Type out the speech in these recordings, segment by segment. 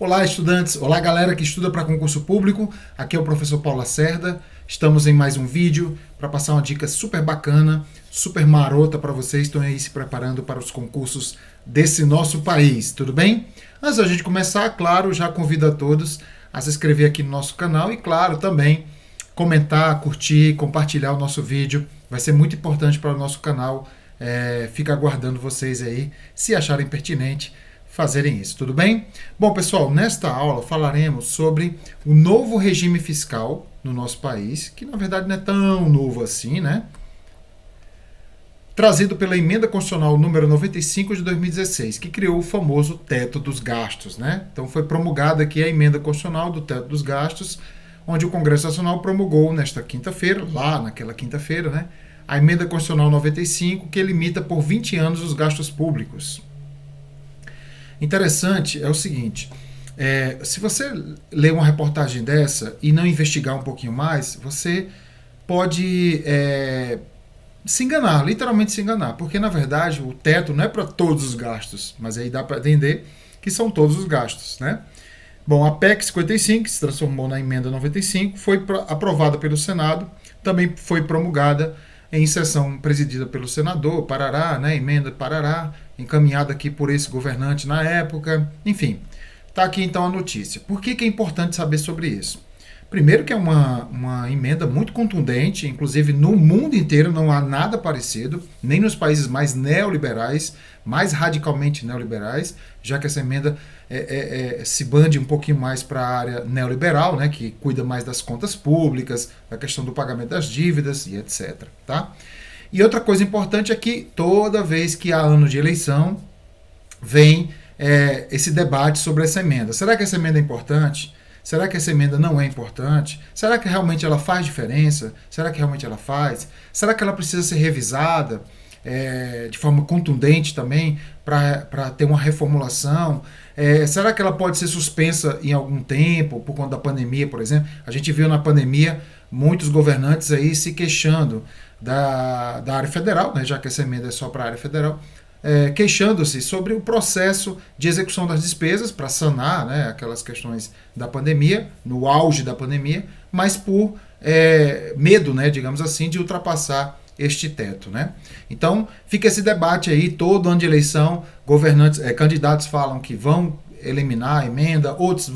Olá, estudantes! Olá, galera que estuda para concurso público. Aqui é o professor Paulo Lacerda. Estamos em mais um vídeo para passar uma dica super bacana, super marota para vocês que estão aí se preparando para os concursos desse nosso país, tudo bem? Antes da gente começar, claro, já convido a todos a se inscrever aqui no nosso canal e, claro, também comentar, curtir, compartilhar o nosso vídeo. Vai ser muito importante para o nosso canal. Fica aguardando vocês aí, se acharem pertinente, fazerem isso, tudo bem? Bom, pessoal, nesta aula falaremos sobre o novo regime fiscal no nosso país, que na verdade não é tão novo assim, né? Trazido pela Emenda Constitucional número 95 de 2016, que criou o famoso teto dos gastos, né? Então foi promulgada aqui a Emenda Constitucional do teto dos gastos, onde o Congresso Nacional promulgou nesta quinta-feira, lá naquela quinta-feira, né? A Emenda Constitucional 95, que limita por 20 anos os gastos públicos. Interessante é o seguinte, se você ler uma reportagem dessa e não investigar um pouquinho mais, você pode se enganar, literalmente se enganar, porque na verdade o teto não é para todos os gastos, mas aí dá para entender que são todos os gastos, né? Bom, a PEC 55, que se transformou na Emenda 95, foi aprovada pelo Senado, também foi promulgada em sessão presidida pelo senador Parará, né, emenda Parará, encaminhada aqui por esse governante na época, enfim. Está aqui então a notícia. Por que é importante saber sobre isso? Primeiro que é uma emenda muito contundente, inclusive no mundo inteiro não há nada parecido, nem nos países mais neoliberais, mais radicalmente neoliberais, já que essa emenda se bande um pouquinho mais para a área neoliberal, né, que cuida mais das contas públicas, da questão do pagamento das dívidas e etc. Tá? E outra coisa importante é que toda vez que há ano de eleição, vem esse debate sobre essa emenda. Será que essa emenda é importante? Será que essa emenda não é importante? Será que realmente ela faz diferença? Será que realmente ela faz? Será que ela precisa ser revisada de forma contundente também para ter uma reformulação? Será que ela pode ser suspensa em algum tempo, por conta da pandemia, por exemplo? A gente viu na pandemia muitos governantes aí se queixando da área federal, né, já que essa emenda é só para a área federal, queixando-se sobre o processo de execução das despesas para sanar, né, aquelas questões da pandemia, no auge da pandemia, mas por medo, né, digamos assim, de ultrapassar este teto, né? Então, fica esse debate aí, todo ano de eleição, candidatos falam que vão eliminar a emenda, outros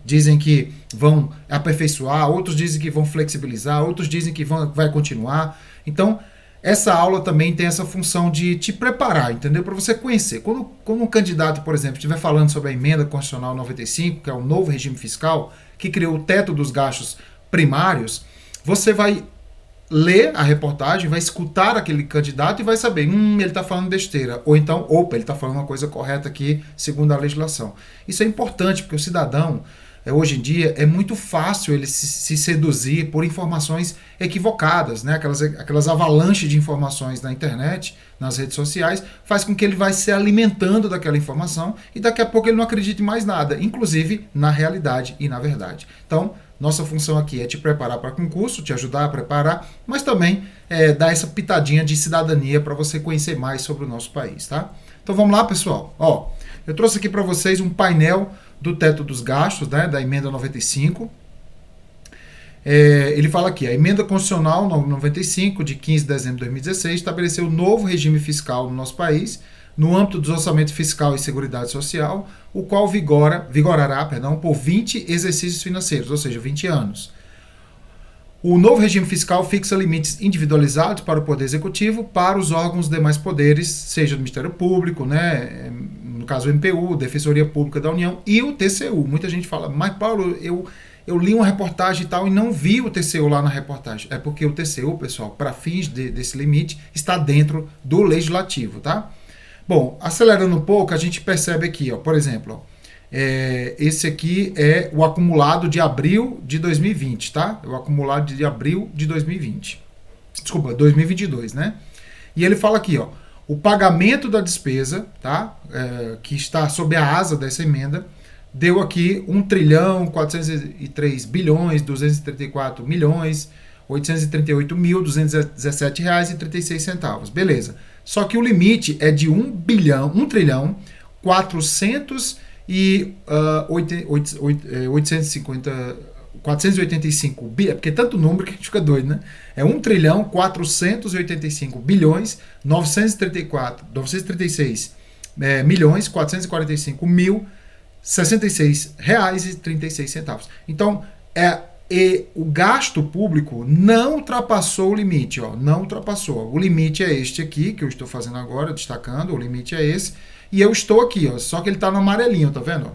dizem que vão aperfeiçoar, outros dizem que vão flexibilizar, outros dizem que vai continuar. Então, essa aula também tem essa função de te preparar, entendeu? Para você conhecer. Quando um candidato, por exemplo, estiver falando sobre a Emenda Constitucional 95, que é o novo regime fiscal, que criou o teto dos gastos primários, você vai ler a reportagem, vai escutar aquele candidato e vai saber, ele está falando besteira. Ou então, ele está falando uma coisa correta aqui, segundo a legislação. Isso é importante, porque o cidadão, hoje em dia, é muito fácil ele se seduzir por informações equivocadas, né? Aquelas avalanches de informações na internet, nas redes sociais, faz com que ele vai se alimentando daquela informação e daqui a pouco ele não acredite em mais nada, inclusive na realidade e na verdade. Então, nossa função aqui é te preparar para concurso, te ajudar a preparar, mas também dar essa pitadinha de cidadania para você conhecer mais sobre o nosso país, tá? Então vamos lá, pessoal. Eu trouxe aqui para vocês um painel do teto dos gastos, né, da Emenda 95. Ele fala aqui, a Emenda Constitucional 95, de 15 de dezembro de 2016, estabeleceu um novo regime fiscal no nosso país, no âmbito dos orçamentos fiscal e seguridade social, o qual vigorará por 20 exercícios financeiros, ou seja, 20 anos. O novo regime fiscal fixa limites individualizados para o Poder Executivo, para os órgãos dos demais poderes, seja do Ministério Público, né, no caso o MPU, Defensoria Pública da União e o TCU. Muita gente fala, mas Paulo, eu li uma reportagem e tal e não vi o TCU lá na reportagem. É porque o TCU, pessoal, para fins desse limite, está dentro do Legislativo, tá? Bom, acelerando um pouco, a gente percebe aqui, por exemplo, esse aqui é o acumulado de abril de 2020, tá? O acumulado de abril de 2020. Desculpa, 2022, né? E ele fala aqui, o pagamento da despesa, tá? Que está sob a asa dessa emenda, deu aqui 1.403.234.838.217 reais e 36 centavos. Beleza. Só que o limite é de 1 trilhão 400 e 485 bilhões, porque é tanto número que a gente fica doido, né? É 1 trilhão 485 bilhões 936 milhões 445 mil 66 reais e 36 centavos. Então, o gasto público não ultrapassou o limite, ó, não ultrapassou. O limite é este aqui, que eu estou fazendo agora, destacando, o limite é esse, e eu estou aqui, ó, só que ele está no amarelinho, tá vendo?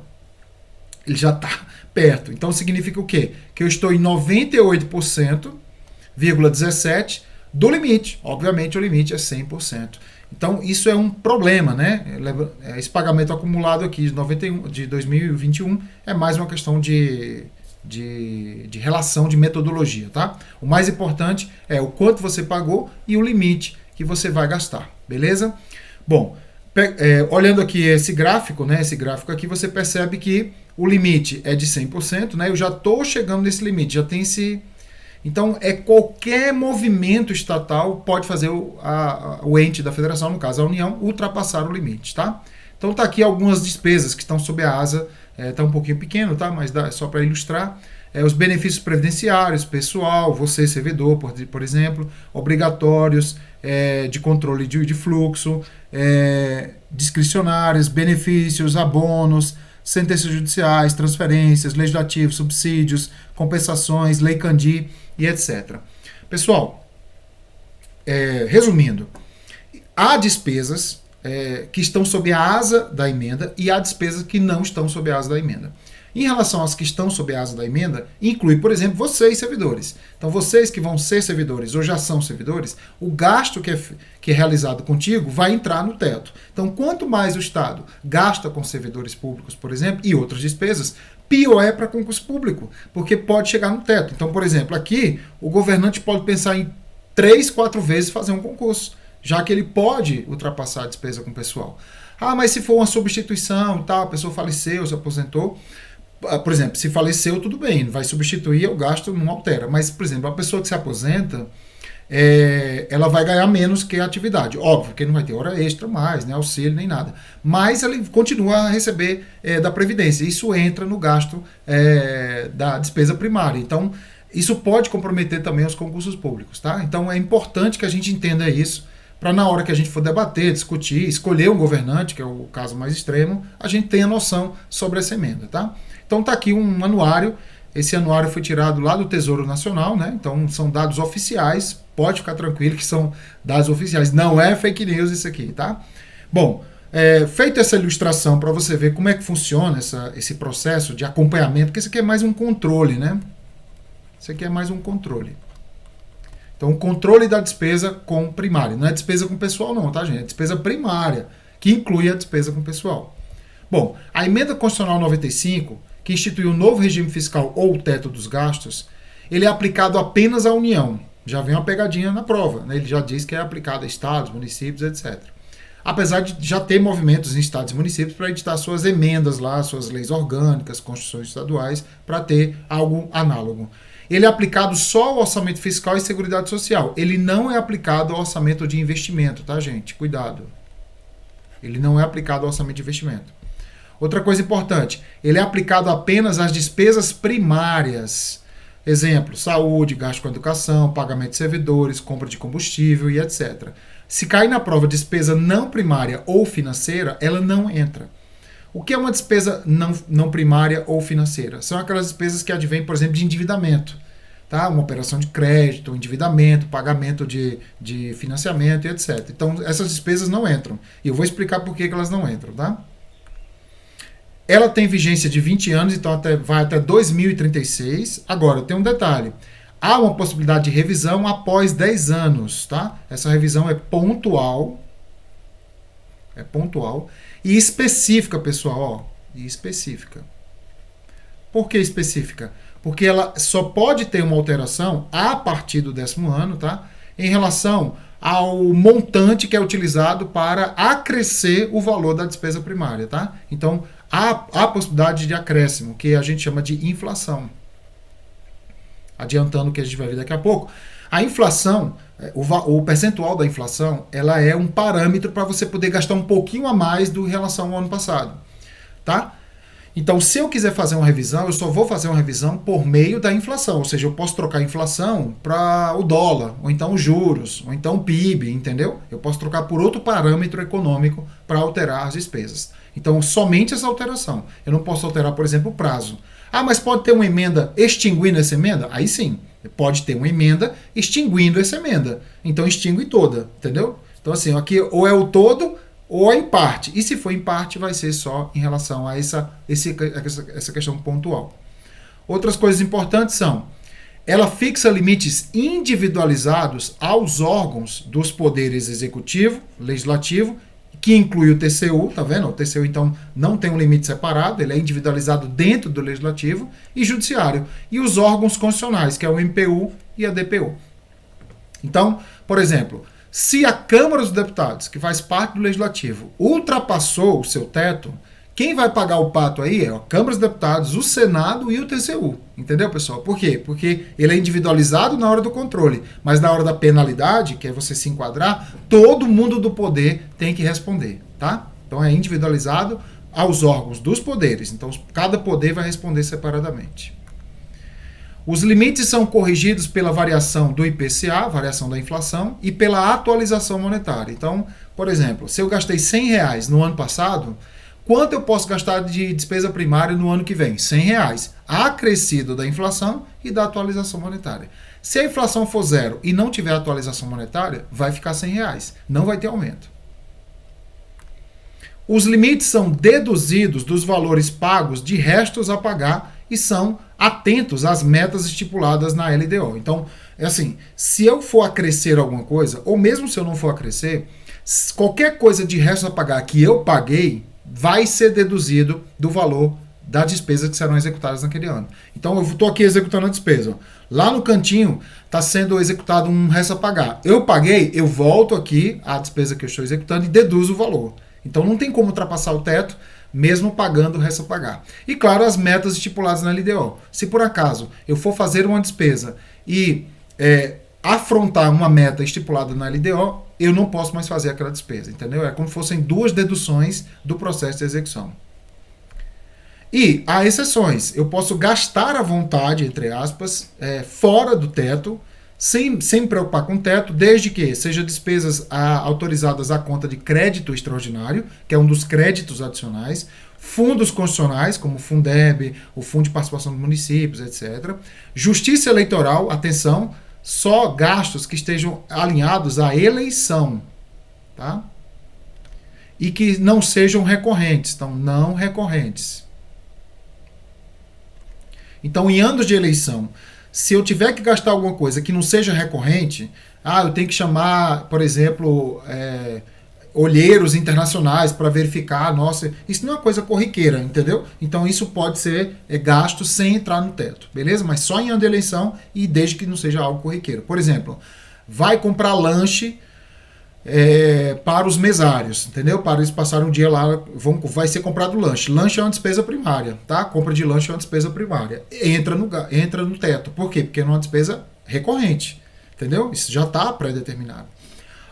Ele já está perto. Então significa o quê? Que eu estou em 98,17% do limite. Obviamente o limite é 100%. Então isso é um problema, né? Esse pagamento acumulado aqui de 2021 é mais uma questão de relação de metodologia, tá? O mais importante é o quanto você pagou e o limite que você vai gastar, beleza? Bom, olhando aqui esse gráfico, né? Esse gráfico aqui, você percebe que o limite é de 100%, né? Eu já estou chegando nesse limite, já tem esse... Então, qualquer movimento estatal pode fazer o ente da federação, no caso a União, ultrapassar o limite, tá? Então, tá aqui algumas despesas que estão sob a asa, tá um pouquinho pequeno, tá? Mas só para ilustrar. Os benefícios previdenciários, pessoal, você servidor, por exemplo, obrigatórios, de controle de fluxo, discricionários, benefícios, abonos, sentenças judiciais, transferências, legislativos, subsídios, compensações, lei Candir e etc. Pessoal, resumindo, há despesas que estão sob a asa da emenda e há despesas que não estão sob a asa da emenda. Em relação às que estão sob a asa da emenda, inclui, por exemplo, vocês, servidores. Então, vocês que vão ser servidores ou já são servidores, o gasto que é realizado contigo vai entrar no teto. Então, quanto mais o Estado gasta com servidores públicos, por exemplo, e outras despesas, pior é para concurso público, porque pode chegar no teto. Então, por exemplo, aqui, o governante pode pensar em 3, 4 vezes fazer um concurso, já que ele pode ultrapassar a despesa com o pessoal. Ah, mas se for uma substituição, tá, a pessoa faleceu, se aposentou... Por exemplo, se faleceu, tudo bem, vai substituir, o gasto não altera. Mas, por exemplo, a pessoa que se aposenta, ela vai ganhar menos que a atividade. Óbvio que não vai ter hora extra mais, né, auxílio, nem nada. Mas ela continua a receber da Previdência. Isso entra no gasto da despesa primária. Então, isso pode comprometer também os concursos públicos, tá? Então, é importante que a gente entenda isso, para na hora que a gente for debater, discutir, escolher um governante, que é o caso mais extremo, a gente tenha noção sobre essa emenda, tá? Então está aqui um anuário, esse anuário foi tirado lá do Tesouro Nacional, né? Então são dados oficiais, pode ficar tranquilo que são dados oficiais, não é fake news isso aqui, tá? Bom, feita essa ilustração para você ver como é que funciona esse processo de acompanhamento, porque isso aqui é mais um controle, né? Isso aqui é mais um controle. Então o controle da despesa com primária, não é despesa com pessoal não, tá gente? É despesa primária, que inclui a despesa com pessoal. Bom, a Emenda Constitucional 95, que instituiu um novo regime fiscal ou o teto dos gastos, ele é aplicado apenas à União. Já vem uma pegadinha na prova, né? Ele já diz que é aplicado a estados, municípios, etc. Apesar de já ter movimentos em estados e municípios para editar suas emendas lá, suas leis orgânicas, constituições estaduais, para ter algo análogo. Ele é aplicado só ao orçamento fiscal e seguridade social. Ele não é aplicado ao orçamento de investimento, tá, gente? Cuidado. Ele não é aplicado ao orçamento de investimento. Outra coisa importante, ele é aplicado apenas às despesas primárias. Exemplo, saúde, gasto com educação, pagamento de servidores, compra de combustível e etc. Se cair na prova despesa não primária ou financeira, ela não entra. O que é uma despesa não primária ou financeira? São aquelas despesas que advêm, por exemplo, de endividamento. Tá? Uma operação de crédito, endividamento, pagamento de financiamento e etc. Então, essas despesas não entram. E eu vou explicar por que elas não entram, tá? Ela tem vigência de 20 anos, então vai até 2036. Agora, tem um detalhe. Há uma possibilidade de revisão após 10 anos, tá? Essa revisão é pontual. É pontual. E específica, pessoal, ó. E específica. Por que específica? Porque ela só pode ter uma alteração a partir do 10º ano, tá? Em relação ao montante que é utilizado para acrescer o valor da despesa primária, tá? Então, há possibilidade de acréscimo, que a gente chama de inflação. Adiantando o que a gente vai ver daqui a pouco. A inflação, o percentual da inflação, ela é um parâmetro para você poder gastar um pouquinho a mais em relação ao ano passado. Tá? Então, se eu quiser fazer uma revisão, eu só vou fazer uma revisão por meio da inflação, ou seja, eu posso trocar a inflação para o dólar, ou então os juros, ou então o PIB, entendeu? Eu posso trocar por outro parâmetro econômico para alterar as despesas. Então, somente essa alteração. Eu não posso alterar, por exemplo, o prazo. Ah, mas pode ter uma emenda extinguindo essa emenda? Aí sim, pode ter uma emenda extinguindo essa emenda. Então, extingue toda, entendeu? Então, assim, aqui ou é o todo ou é em parte. E se for em parte, vai ser só em relação a essa questão pontual. Outras coisas importantes são: ela fixa limites individualizados aos órgãos dos poderes executivo, legislativo, que inclui o TCU, tá vendo? O TCU, então, não tem um limite separado, ele é individualizado dentro do legislativo, e judiciário. E os órgãos constitucionais, que é o MPU e a DPU. Então, por exemplo, se a Câmara dos Deputados, que faz parte do Legislativo, ultrapassou o seu teto, quem vai pagar o pato aí é a Câmara dos Deputados, o Senado e o TCU. Entendeu, pessoal? Por quê? Porque ele é individualizado na hora do controle, mas na hora da penalidade, que é você se enquadrar, todo mundo do poder tem que responder, tá? Então é individualizado aos órgãos dos poderes. Então cada poder vai responder separadamente. Os limites são corrigidos pela variação do IPCA, variação da inflação, e pela atualização monetária. Então, por exemplo, se eu gastei R$100 no ano passado, quanto eu posso gastar de despesa primária no ano que vem? R$100, acrescido da inflação e da atualização monetária. Se a inflação for zero e não tiver atualização monetária, vai ficar R$100, não vai ter aumento. Os limites são deduzidos dos valores pagos de restos a pagar e são atentos às metas estipuladas na LDO. Então, é assim, se eu for acrescer alguma coisa, ou mesmo se eu não for acrescer, qualquer coisa de restos a pagar que eu paguei, vai ser deduzido do valor das despesas que serão executadas naquele ano. Então, eu estou aqui executando a despesa. Lá no cantinho está sendo executado um resto a pagar. Eu paguei, eu volto aqui à despesa que eu estou executando e deduzo o valor. Então, não tem como ultrapassar o teto, mesmo pagando o resto a pagar. E, claro, as metas estipuladas na LDO. Se, por acaso, eu for fazer uma despesa e afrontar uma meta estipulada na LDO, eu não posso mais fazer aquela despesa, entendeu? É como se fossem duas deduções do processo de execução. E há exceções. Eu posso gastar à vontade, entre aspas, fora do teto, sem me preocupar com o teto, desde que sejam despesas autorizadas à conta de crédito extraordinário, que é um dos créditos adicionais, fundos constitucionais, como o Fundeb, o Fundo de Participação dos Municípios, etc. Justiça eleitoral, atenção, só gastos que estejam alinhados à eleição, tá? E que não sejam recorrentes, então não recorrentes. Então, em anos de eleição, se eu tiver que gastar alguma coisa que não seja recorrente, eu tenho que chamar, por exemplo, olheiros internacionais para verificar, nossa, isso não é uma coisa corriqueira, entendeu? Então isso pode ser gasto sem entrar no teto, beleza? Mas só em ano de eleição e desde que não seja algo corriqueiro. Por exemplo, vai comprar lanche para os mesários, entendeu? Para eles passarem um dia lá, vai ser comprado lanche. Lanche é uma despesa primária, tá? Compra de lanche é uma despesa primária. Entra no teto. Por quê? Porque é uma despesa recorrente, entendeu? Isso já está pré-determinado.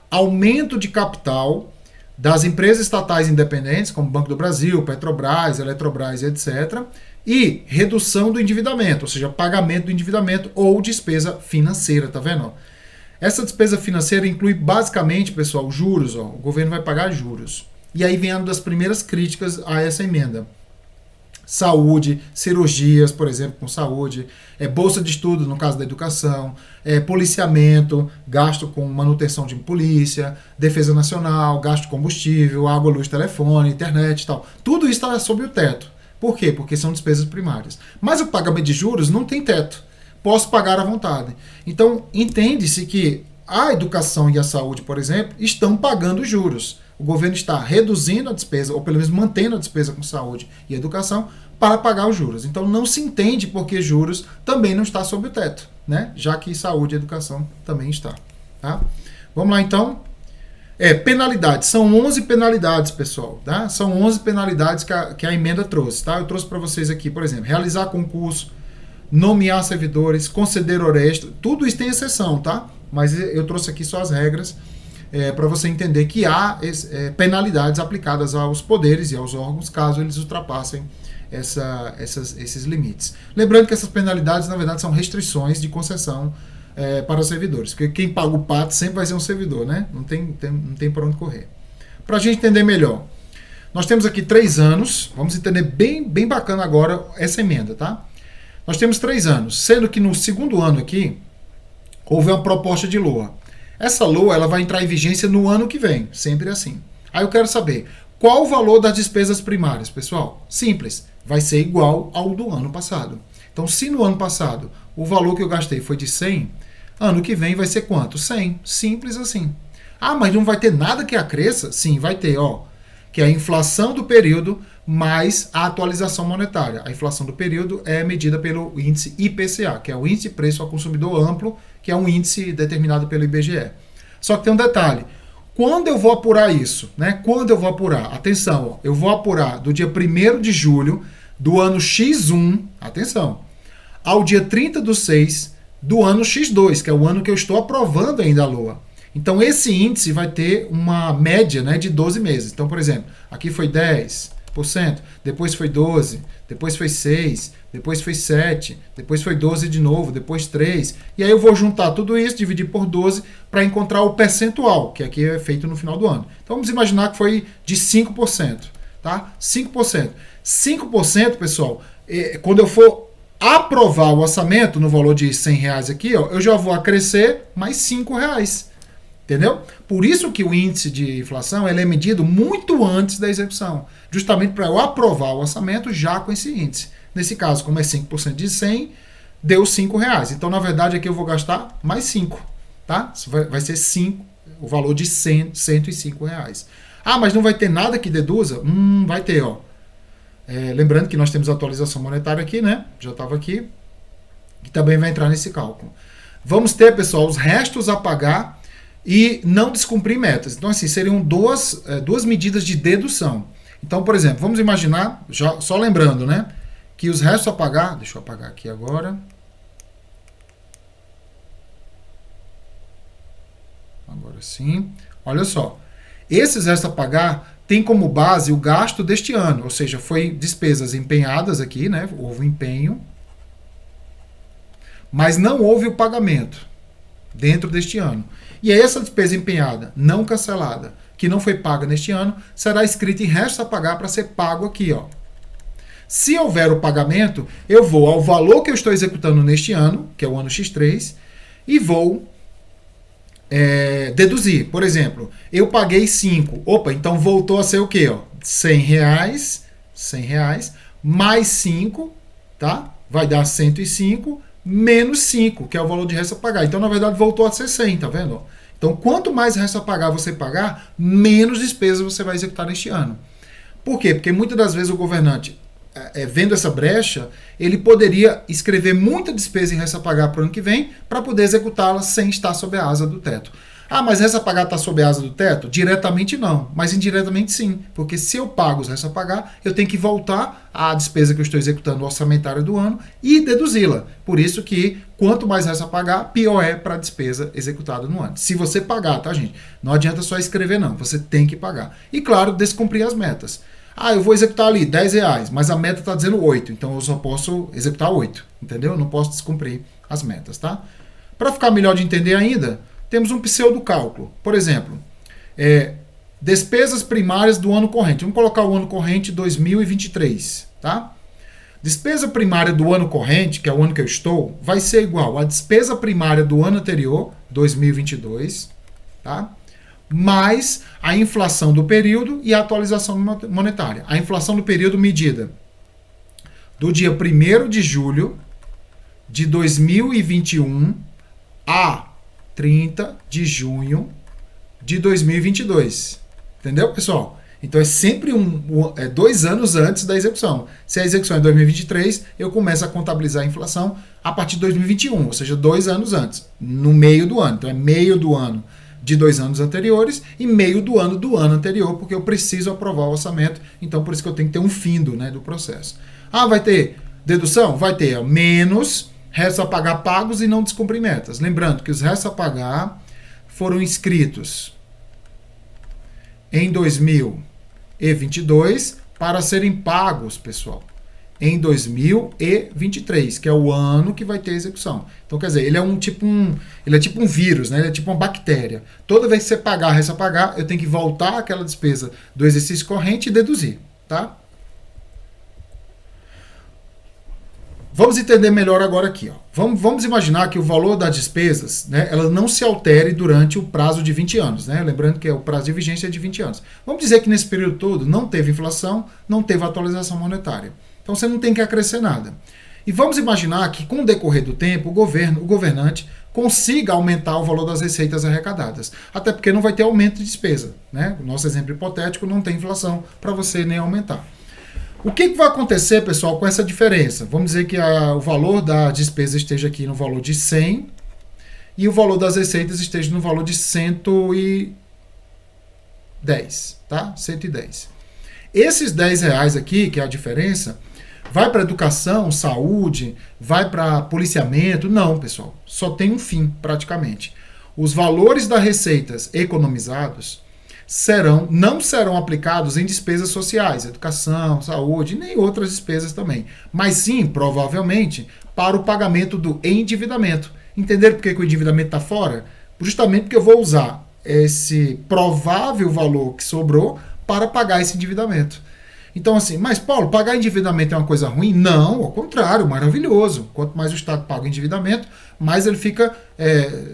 Aumento de capital das empresas estatais independentes, como Banco do Brasil, Petrobras, Eletrobras, etc. E redução do endividamento, ou seja, pagamento do endividamento ou despesa financeira, tá vendo? Essa despesa financeira inclui basicamente, pessoal, juros. O governo vai pagar juros. E aí vem uma das primeiras críticas a essa emenda. Saúde, cirurgias, por exemplo, com saúde, bolsa de estudo no caso da educação, policiamento, gasto com manutenção de polícia, defesa nacional, gasto de combustível, água, luz, telefone, internet e tal. Tudo isso está sob o teto. Por quê? Porque são despesas primárias. Mas o pagamento de juros não tem teto. Posso pagar à vontade. Então, entende-se que a educação e a saúde, por exemplo, estão pagando juros. O governo está reduzindo a despesa, ou pelo menos mantendo a despesa com saúde e educação, para pagar os juros. Então, não se entende por que juros também não está sob o teto, né? Já que saúde e educação também está. Tá? Vamos lá, então. Penalidades. São 11 penalidades, pessoal. Tá? São 11 penalidades que a emenda trouxe. Tá? Eu trouxe para vocês aqui, por exemplo, realizar concurso, nomear servidores, conceder hora extra, tudo isso tem exceção, tá? Mas eu trouxe aqui só as regras. para você entender que há penalidades aplicadas aos poderes e aos órgãos caso eles ultrapassem esses limites. Lembrando que essas penalidades, na verdade, são restrições de concessão para os servidores, porque quem paga o pato sempre vai ser um servidor, né? Não tem por onde correr. Para a gente entender melhor, nós temos aqui 3 anos, vamos entender bem bacana agora essa emenda, tá? Nós temos 3 anos, sendo que no segundo ano aqui, houve uma proposta de LOA. Essa LOA ela vai entrar em vigência no ano que vem, sempre assim. Aí eu quero saber, qual o valor das despesas primárias, pessoal? Simples, vai ser igual ao do ano passado. Então, se no ano passado o valor que eu gastei foi de 100, ano que vem vai ser quanto? 100. Simples assim. Ah, mas não vai ter nada que acresça? Sim, vai ter, ó. Que é a inflação do período mais a atualização monetária. A inflação do período é medida pelo índice IPCA, que é o Índice de Preço ao Consumidor Amplo, que é um índice determinado pelo IBGE. Só que tem um detalhe. Quando eu vou apurar isso, né? Quando eu vou apurar? Atenção, ó, eu vou apurar do dia 1º de julho do ano X1, atenção, ao dia 30/6 do ano X2, que é o ano que eu estou aprovando ainda a LOA. Então, esse índice vai ter uma média, né, de 12 meses. Então, por exemplo, aqui foi 10%, depois foi 12%, depois foi 6%, depois foi 7%, depois foi 12% de novo, depois 3%. E aí eu vou juntar tudo isso, dividir por 12, para encontrar o percentual, que aqui é feito no final do ano. Então, vamos imaginar que foi de 5%. Tá? 5%. 5%, pessoal, quando eu for aprovar o orçamento no valor de R$100 aqui, ó, eu já vou acrescer mais R$5. Entendeu? Por isso que o índice de inflação ele é medido muito antes da execução, justamente para eu aprovar o orçamento já com esse índice. Nesse caso, como é 5% de 100, deu R$5. Então, na verdade, aqui eu vou gastar mais 5. Tá? Vai ser 5, o valor de R$105. Ah, mas não vai ter nada que deduza? Vai ter, ó. Lembrando que nós temos a atualização monetária aqui, né? Já estava aqui. Que também vai entrar nesse cálculo. Vamos ter, pessoal, os restos a pagar e não descumprir metas. Então, assim, seriam duas medidas de dedução. Então, por exemplo, vamos imaginar, só lembrando, né? Que os restos a pagar... Deixa eu apagar aqui agora. Agora sim. Olha só. Esses restos a pagar tem como base o gasto deste ano, ou seja, foi despesas empenhadas aqui, né? Houve empenho, mas não houve o pagamento dentro deste ano. E essa despesa empenhada, não cancelada, que não foi paga neste ano, será escrita em restos a pagar para ser pago aqui, ó. Se houver o pagamento, eu vou ao valor que eu estou executando neste ano, que é o ano X3, e vou deduzir. Por exemplo, eu paguei 5. Opa, então voltou a ser o quê? Ó? R$100 mais 5, tá? Vai dar 105 menos 5, que é o valor de resto a pagar. Então, na verdade, voltou a ser 100, tá vendo? Então, quanto mais resto a pagar você pagar, menos despesas você vai executar neste ano. Por quê? Porque muitas das vezes o governante, vendo essa brecha, ele poderia escrever muita despesa em resto a pagar para o ano que vem para poder executá-la sem estar sob a asa do teto. Ah, mas resto a pagar está sob a asa do teto? Diretamente não, mas indiretamente sim, porque se eu pago os restos a pagar, eu tenho que voltar à despesa que eu estou executando orçamentária do ano e deduzi-la. Por isso que quanto mais resto a pagar, pior é para a despesa executada no ano. Se você pagar, tá, gente? Não adianta só escrever não, você tem que pagar. E claro, descumprir as metas. Ah, eu vou executar ali R$10, mas a meta está dizendo 8, então eu só posso executar 8, entendeu? Eu não posso descumprir as metas, tá? Para ficar melhor de entender ainda, temos um pseudocálculo. Por exemplo, despesas primárias do ano corrente. Vamos colocar o ano corrente 2023, tá? Despesa primária do ano corrente, que é o ano que eu estou, vai ser igual à despesa primária do ano anterior, 2022, tá? Mais a inflação do período e a atualização monetária. A inflação do período medida do dia 1º de julho de 2021 a 30 de junho de 2022. Entendeu, pessoal? Então é sempre 2 anos antes da execução. Se a execução é 2023, eu começo a contabilizar a inflação a partir de 2021, ou seja, 2 anos antes, no meio do ano. Então é meio do ano de 2 anos anteriores e meio do ano anterior, porque eu preciso aprovar o orçamento, então por isso que eu tenho que ter um findo, né, do processo. Ah, vai ter dedução? Vai ter menos restos a pagar pagos e não descumprir metas. Lembrando que os restos a pagar foram inscritos em 2022 para serem pagos, pessoal, em 2023, que é o ano que vai ter execução. Então, quer dizer, ele é tipo um vírus, né? Ele é tipo uma bactéria. Toda vez que você pagar, resta pagar, eu tenho que voltar aquela despesa do exercício corrente e deduzir, tá? Vamos entender melhor agora aqui, ó. Vamos imaginar que o valor das despesas, né, ela não se altere durante o prazo de 20 anos, né? Lembrando que o prazo de vigência é de 20 anos. Vamos dizer que nesse período todo não teve inflação, não teve atualização monetária. Então você não tem que acrescer nada. E vamos imaginar que com o decorrer do tempo, o governante consiga aumentar o valor das receitas arrecadadas. Até porque não vai ter aumento de despesa, né? O nosso exemplo hipotético não tem inflação para você nem aumentar. O que vai acontecer, pessoal, com essa diferença? Vamos dizer que o valor da despesa esteja aqui no valor de 100 e o valor das receitas esteja no valor de 110, tá? 110. Esses R$10 aqui, que é a diferença, vai para educação, saúde, vai para policiamento? Não, pessoal. Só tem um fim, praticamente. Os valores das receitas economizados não serão aplicados em despesas sociais, educação, saúde, nem outras despesas também. Mas sim, provavelmente, para o pagamento do endividamento. Entenderam por que o endividamento está fora? Justamente porque eu vou usar esse provável valor que sobrou para pagar esse endividamento. Então, assim, mas Paulo, pagar endividamento é uma coisa ruim? Não, ao contrário, maravilhoso. Quanto mais o Estado paga o endividamento, mais ele fica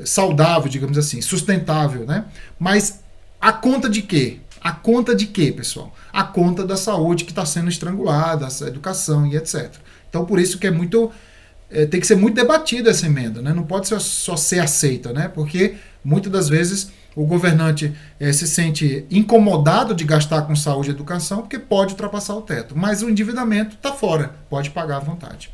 saudável, digamos assim, sustentável, né? Mas a conta de quê? A conta de quê, pessoal? A conta da saúde que está sendo estrangulada, a educação e etc. Então, por isso que tem que ser muito debatida essa emenda, né? Não pode só ser aceita, né? Porque muitas das vezes o governante se sente incomodado de gastar com saúde e educação porque pode ultrapassar o teto. Mas o endividamento está fora, pode pagar à vontade.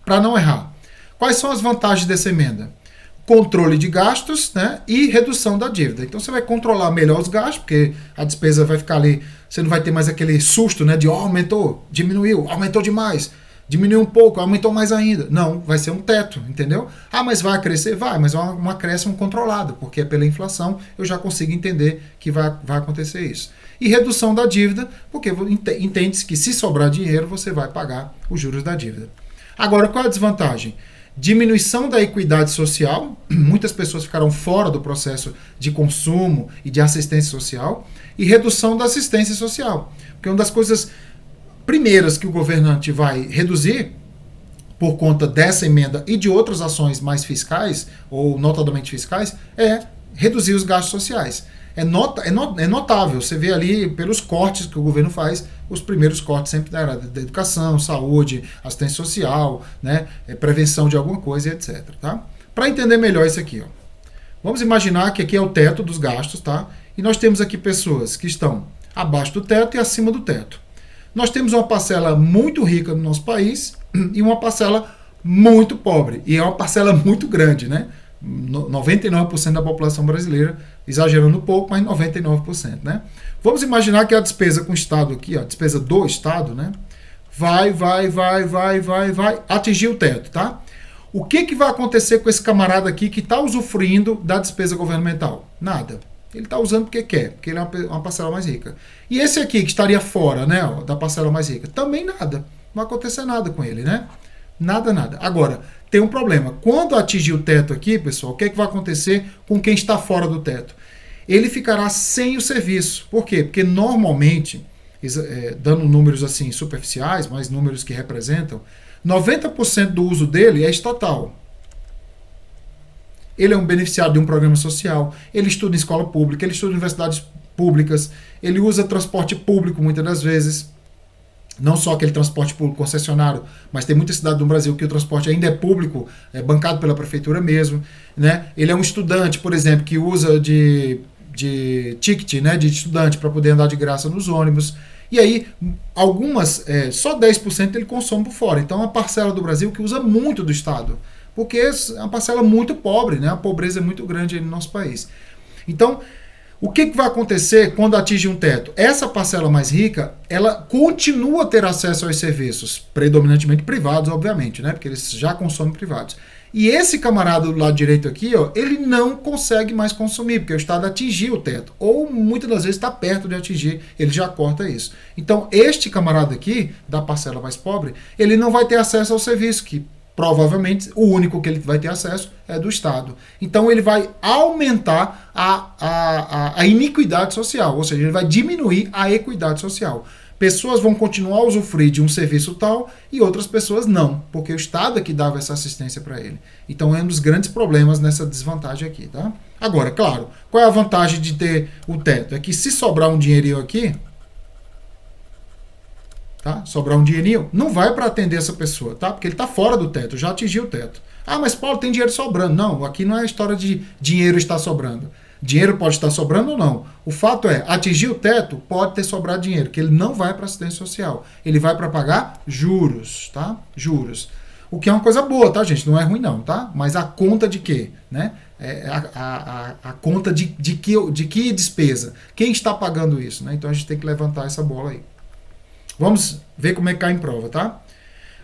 Para não errar, quais são as vantagens dessa emenda? Controle de gastos, né, e redução da dívida. Então você vai controlar melhor os gastos, porque a despesa vai ficar ali, você não vai ter mais aquele susto, né, de aumentou, diminuiu, aumentou demais, diminuiu um pouco, aumentou mais ainda. Não, vai ser um teto, entendeu? Ah, mas vai crescer? Vai, mas é um acréscimo controlado, porque pela inflação eu já consigo entender que vai acontecer isso. E redução da dívida, porque entende-se que se sobrar dinheiro, você vai pagar os juros da dívida. Agora, qual é a desvantagem? Diminuição da equidade social, muitas pessoas ficarão fora do processo de consumo e de assistência social, e redução da assistência social. Porque uma das coisas primeiras que o governante vai reduzir, por conta dessa emenda e de outras ações mais fiscais, ou notadamente fiscais, é reduzir os gastos sociais. É notável, você vê ali pelos cortes que o governo faz, os primeiros cortes sempre da área da educação, saúde, assistência social, né, prevenção de alguma coisa, etc. Tá? Para entender melhor isso aqui, ó, vamos imaginar que aqui é o teto dos gastos, tá? E nós temos aqui pessoas que estão abaixo do teto e acima do teto. Nós temos uma parcela muito rica no nosso país e uma parcela muito pobre. E é uma parcela muito grande, né? 99% da população brasileira, exagerando um pouco, mas 99%, né? Vamos imaginar que a despesa com o Estado aqui, ó, a despesa do Estado, né? Vai atingir o teto, tá? O que vai acontecer com esse camarada aqui que está usufruindo da despesa governamental? Nada. Ele está usando porque quer, porque ele é uma parcela mais rica. E esse aqui, que estaria fora, né, ó, da parcela mais rica, também nada. Não vai acontecer nada com ele, né? Nada. Agora, tem um problema. Quando atingir o teto aqui, pessoal, o que vai acontecer com quem está fora do teto? Ele ficará sem o serviço. Por quê? Porque normalmente, dando números assim superficiais, mas números que representam, 90% do uso dele é estatal. Ele é um beneficiário de um programa social, ele estuda em escola pública, ele estuda em universidades públicas, ele usa transporte público muitas das vezes, não só aquele transporte público concessionário, mas tem muita cidade no Brasil que o transporte ainda é público, é bancado pela prefeitura mesmo, né? Ele é um estudante, por exemplo, que usa de ticket, né, de estudante para poder andar de graça nos ônibus. E aí, só 10% ele consome por fora. Então, é uma parcela do Brasil que usa muito do Estado, porque é uma parcela muito pobre, né? A pobreza é muito grande aí no nosso país. Então, o que vai acontecer quando atinge um teto? Essa parcela mais rica, ela continua a ter acesso aos serviços, predominantemente privados, obviamente, né? Porque eles já consomem privados. E esse camarada do lado direito aqui, ó, ele não consegue mais consumir, porque o Estado atingiu o teto. Ou muitas das vezes está perto de atingir, ele já corta isso. Então, este camarada aqui, da parcela mais pobre, ele não vai ter acesso ao serviço, que provavelmente o único que ele vai ter acesso é do Estado. Então, ele vai aumentar a iniquidade social, ou seja, ele vai diminuir a equidade social. Pessoas vão continuar a usufruir de um serviço tal e outras pessoas não, porque o Estado é que dava essa assistência para ele. Então é um dos grandes problemas nessa desvantagem aqui, tá? Agora, claro, qual é a vantagem de ter o teto? É que se sobrar um dinheirinho aqui, tá? Sobrar um dinheirinho, não vai para atender essa pessoa, tá? Porque ele está fora do teto, já atingiu o teto. Ah, mas Paulo, tem dinheiro sobrando. Não, aqui não é história de dinheiro estar sobrando. Dinheiro pode estar sobrando ou não. O fato é, atingir o teto, pode ter sobrado dinheiro, que ele não vai para assistência social. Ele vai para pagar juros, tá? Juros. O que é uma coisa boa, tá, gente? Não é ruim não, tá? Mas a conta de quê? Né? A conta de que despesa? Quem está pagando isso? Né? Então a gente tem que levantar essa bola aí. Vamos ver como é que cai em prova, tá?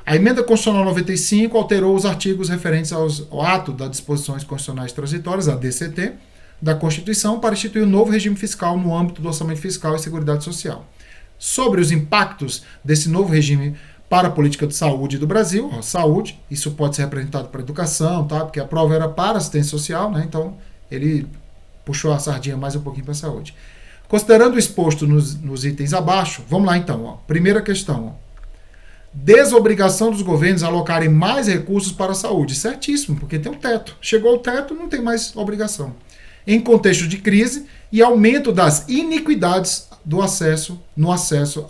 A Emenda Constitucional 95 alterou os artigos referentes ao ato das disposições constitucionais transitórias, a DCT, da Constituição, para instituir um novo regime fiscal no âmbito do orçamento fiscal e seguridade social. Sobre os impactos desse novo regime para a política de saúde do Brasil, saúde, isso pode ser representado para a educação, tá? Porque a prova era para assistência social, né? Então ele puxou a sardinha mais um pouquinho para a saúde. Considerando o exposto nos itens abaixo, vamos lá então. Ó. Primeira questão. Ó. Desobrigação dos governos a alocarem mais recursos para a saúde. Certíssimo, porque tem um teto. Chegou o teto, não tem mais obrigação. Em contexto de crise e aumento das iniquidades no acesso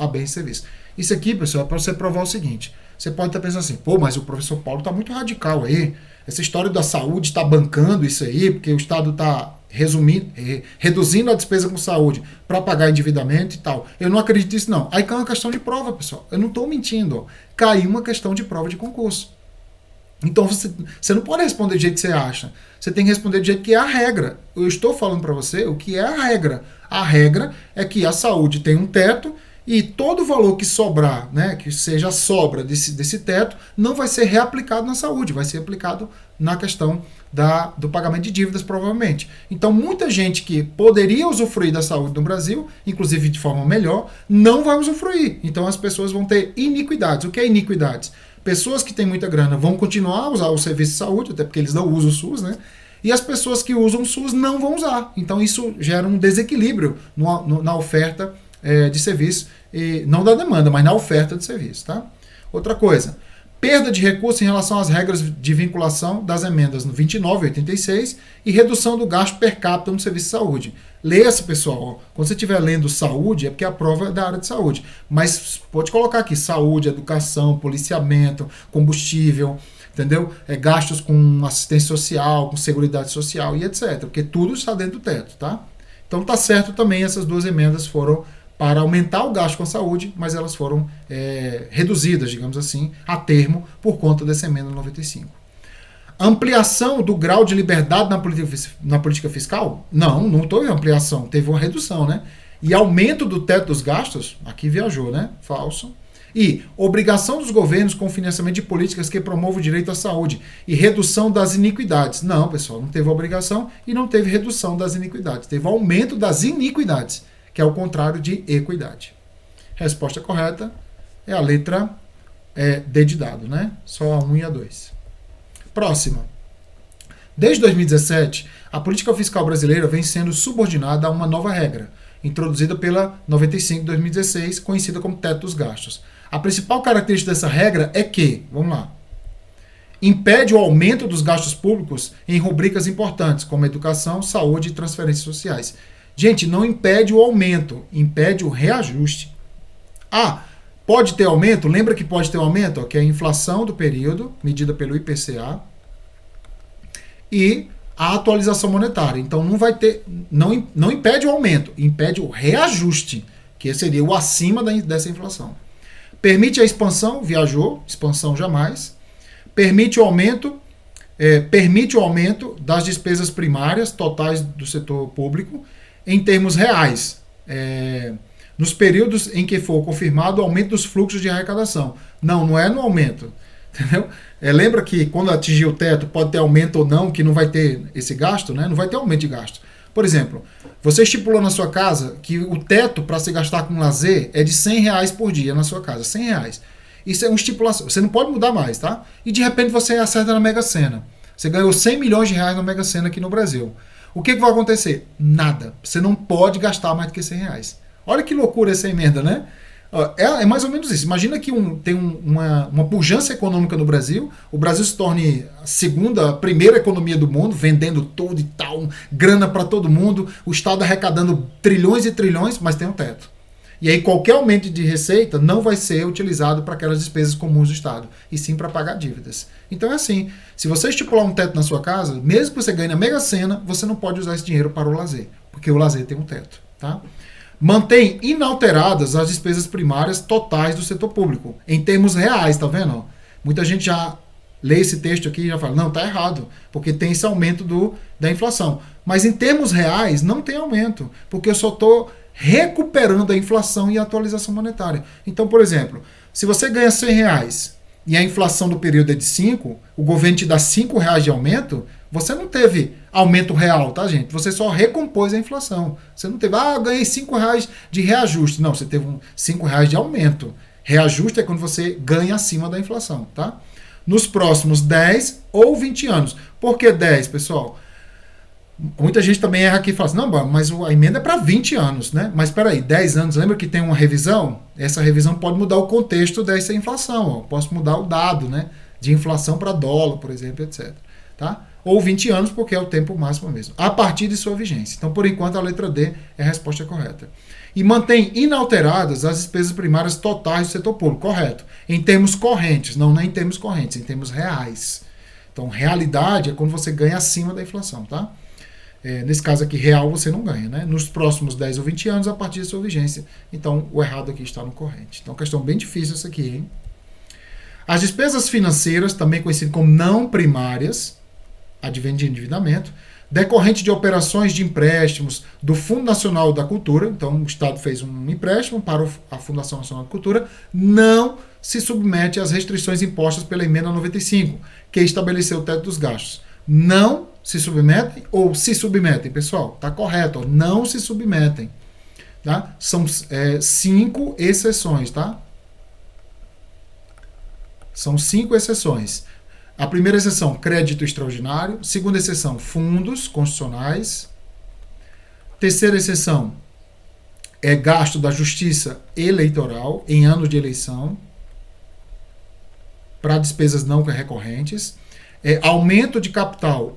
a bens e serviços. Isso aqui, pessoal, é para você provar o seguinte. Você pode estar pensando assim, pô, mas o professor Paulo está muito radical aí. Essa história da saúde está bancando isso aí, porque o Estado está reduzindo a despesa com saúde para pagar endividamento e tal. Eu não acredito nisso, não. Aí cai uma questão de prova, pessoal. Eu não estou mentindo. Ó. Caiu uma questão de prova de concurso. Então você não pode responder do jeito que você acha. Você tem que responder do jeito que é a regra. Eu estou falando para você o que é a regra. A regra é que a saúde tem um teto e todo o valor que sobrar, né, que seja a sobra desse teto, não vai ser reaplicado na saúde, vai ser aplicado na questão do pagamento de dívidas, provavelmente. Então, muita gente que poderia usufruir da saúde no Brasil, inclusive de forma melhor, não vai usufruir. Então, as pessoas vão ter iniquidades. O que é iniquidades? Pessoas que têm muita grana vão continuar a usar o serviço de saúde, até porque eles não usam o SUS, né? E as pessoas que usam o SUS não vão usar. Então, isso gera um desequilíbrio na oferta de serviço, e não da demanda, mas na oferta de serviço. Tá? Outra coisa, perda de recursos em relação às regras de vinculação das emendas no 29 e 86 e redução do gasto per capita no serviço de saúde. Leia-se, pessoal. Ó, quando você estiver lendo saúde, é porque a prova é da área de saúde. Mas pode colocar aqui saúde, educação, policiamento, combustível, entendeu? Gastos com assistência social, com seguridade social e etc. Porque tudo está dentro do teto, tá? Então tá certo também, essas duas emendas foram para aumentar o gasto com a saúde, mas elas foram reduzidas, digamos assim, a termo, por conta dessa emenda 95. Ampliação do grau de liberdade na política fiscal? Não teve ampliação, teve uma redução, né? E aumento do teto dos gastos? Aqui viajou, né? Falso. E obrigação dos governos com financiamento de políticas que promovam o direito à saúde e redução das iniquidades. Não, pessoal, não teve obrigação e não teve redução das iniquidades. Teve aumento das iniquidades, que é o contrário de equidade. Resposta correta é a letra D de dado, né? Só a 1 e a 2. Próxima. Desde 2017, a política fiscal brasileira vem sendo subordinada a uma nova regra, introduzida pela 95 de 2016, conhecida como teto dos gastos. A principal característica dessa regra é que, vamos lá, impede o aumento dos gastos públicos em rubricas importantes, como educação, saúde e transferências sociais. Gente, não impede o aumento, impede o reajuste. Pode ter aumento? Lembra que pode ter aumento? Ó, que é a inflação do período, medida pelo IPCA, e a atualização monetária. Então não vai ter, não impede o aumento, impede o reajuste, que seria o acima dessa inflação. Permite a expansão, viajou, expansão jamais. Permite o aumento das despesas primárias totais do setor público em termos reais, nos períodos em que for confirmado o aumento dos fluxos de arrecadação. Não é no aumento. Entendeu? Lembra que quando atingir o teto pode ter aumento ou não, que não vai ter esse gasto, né? Não vai ter aumento de gasto. Por exemplo, você estipulou na sua casa que o teto para se gastar com lazer é de R$ 100 por dia na sua casa. R$ 100. Isso é uma estipulação. Você não pode mudar mais, tá? E de repente você acerta na Mega Sena. Você ganhou R$ 100 milhões na Mega Sena aqui no Brasil. O que vai acontecer? Nada. Você não pode gastar mais do que R$ 100. Olha que loucura essa emenda, né? É mais ou menos isso. Imagina que tem uma pujança econômica no Brasil, o Brasil se torne a primeira economia do mundo, vendendo tudo e tal, grana para todo mundo, o Estado arrecadando trilhões e trilhões, mas tem um teto. E aí qualquer aumento de receita não vai ser utilizado para aquelas despesas comuns do Estado, e sim para pagar dívidas. Então é assim, se você estipular um teto na sua casa, mesmo que você ganhe na Mega Sena, você não pode usar esse dinheiro para o lazer, porque o lazer tem um teto, tá? Mantém inalteradas as despesas primárias totais do setor público, em termos reais, tá vendo? Muita gente já lê esse texto aqui e já fala, não, tá errado, porque tem esse aumento da inflação. Mas em termos reais, não tem aumento, porque eu só estou recuperando a inflação e a atualização monetária. Então, por exemplo, se você ganha R$ 100 e a inflação do período é de 5, o governo te dá R$ 5 de aumento, você não teve aumento real, tá, gente? Você só recompôs a inflação. Você não teve, eu ganhei R$ 5 de reajuste. Não, você teve R$ 5 de aumento. Reajuste é quando você ganha acima da inflação, tá? Nos próximos 10 ou 20 anos. Por que 10, pessoal? Muita gente também erra aqui e fala assim, não, mas a emenda é para 20 anos, né? Mas espera aí, 10 anos, lembra que tem uma revisão? Essa revisão pode mudar o contexto dessa inflação, ó. Posso mudar o dado, né? De inflação para dólar, por exemplo, etc. Tá? Ou 20 anos, porque é o tempo máximo mesmo, a partir de sua vigência. Então, por enquanto, a letra D é a resposta correta. E mantém inalteradas as despesas primárias totais do setor público, correto. Em termos correntes, não em termos correntes, em termos reais. Então, realidade é quando você ganha acima da inflação, tá? Nesse caso aqui, real, você não ganha, né? Nos próximos 10 ou 20 anos, a partir de sua vigência. Então, o errado aqui está no corrente. Então, questão bem difícil essa aqui, hein? As despesas financeiras, também conhecidas como não primárias, advém de endividamento, decorrente de operações de empréstimos do Fundo Nacional da Cultura, então o Estado fez um empréstimo para a Fundação Nacional da Cultura, não se submete às restrições impostas pela Emenda 95, que estabeleceu o teto dos gastos. Não se submetem ou se submetem, pessoal? Tá correto, ó, não se submetem. Tá? São 5 exceções, tá? São 5 exceções. A primeira exceção, crédito extraordinário. Segunda exceção, fundos constitucionais. Terceira exceção, gasto da justiça eleitoral em ano de eleição para despesas não recorrentes. Aumento de capital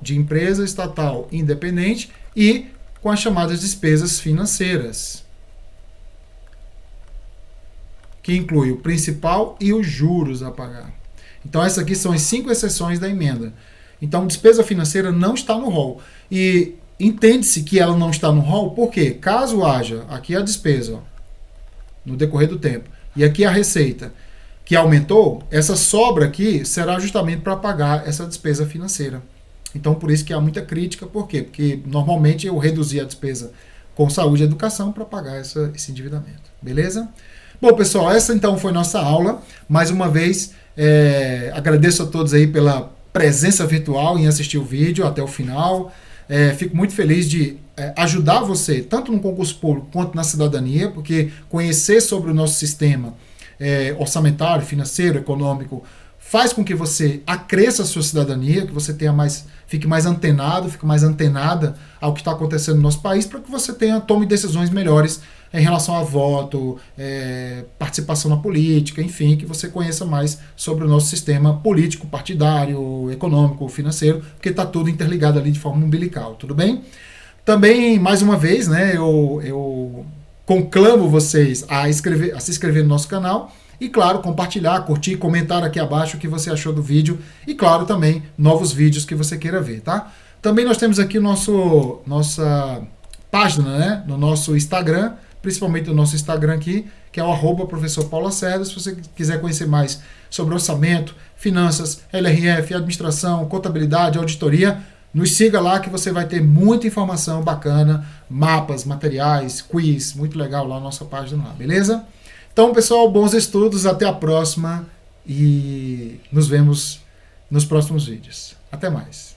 de empresa estatal independente e com as chamadas despesas financeiras, que inclui o principal e os juros a pagar. Então, essas aqui são as 5 exceções da emenda. Então, despesa financeira não está no rol. E entende-se que ela não está no rol porque, caso haja aqui a despesa, ó, no decorrer do tempo, e aqui a receita, que aumentou, essa sobra aqui será justamente para pagar essa despesa financeira. Então, por isso que há muita crítica. Por quê? Porque, normalmente, eu reduzi a despesa com saúde e educação para pagar esse endividamento. Beleza? Bom, pessoal, essa então foi nossa aula. Mais uma vez, agradeço a todos aí pela presença virtual em assistir o vídeo até o final. Fico muito feliz de ajudar você, tanto no concurso público quanto na cidadania, porque conhecer sobre o nosso sistema orçamentário, financeiro, econômico, faz com que você acresça a sua cidadania, que você fique mais antenado, fique mais antenada ao que está acontecendo no nosso país, para que você tome decisões melhores em relação a voto, participação na política, enfim, que você conheça mais sobre o nosso sistema político, partidário, econômico, financeiro, porque está tudo interligado ali de forma umbilical, tudo bem? Também, mais uma vez, né, eu conclamo vocês a se inscrever no nosso canal e, claro, compartilhar, curtir, comentar aqui abaixo o que você achou do vídeo e, claro, também novos vídeos que você queira ver, tá? Também nós temos aqui nossa página, né, no nosso Instagram, principalmente no nosso Instagram aqui, que é o @professor Paulo Lacerda. Se você quiser conhecer mais sobre orçamento, finanças, LRF, administração, contabilidade, auditoria, nos siga lá que você vai ter muita informação bacana, mapas, materiais, quiz, muito legal lá na nossa página lá, beleza? Então, pessoal, bons estudos, até a próxima e nos vemos nos próximos vídeos. Até mais.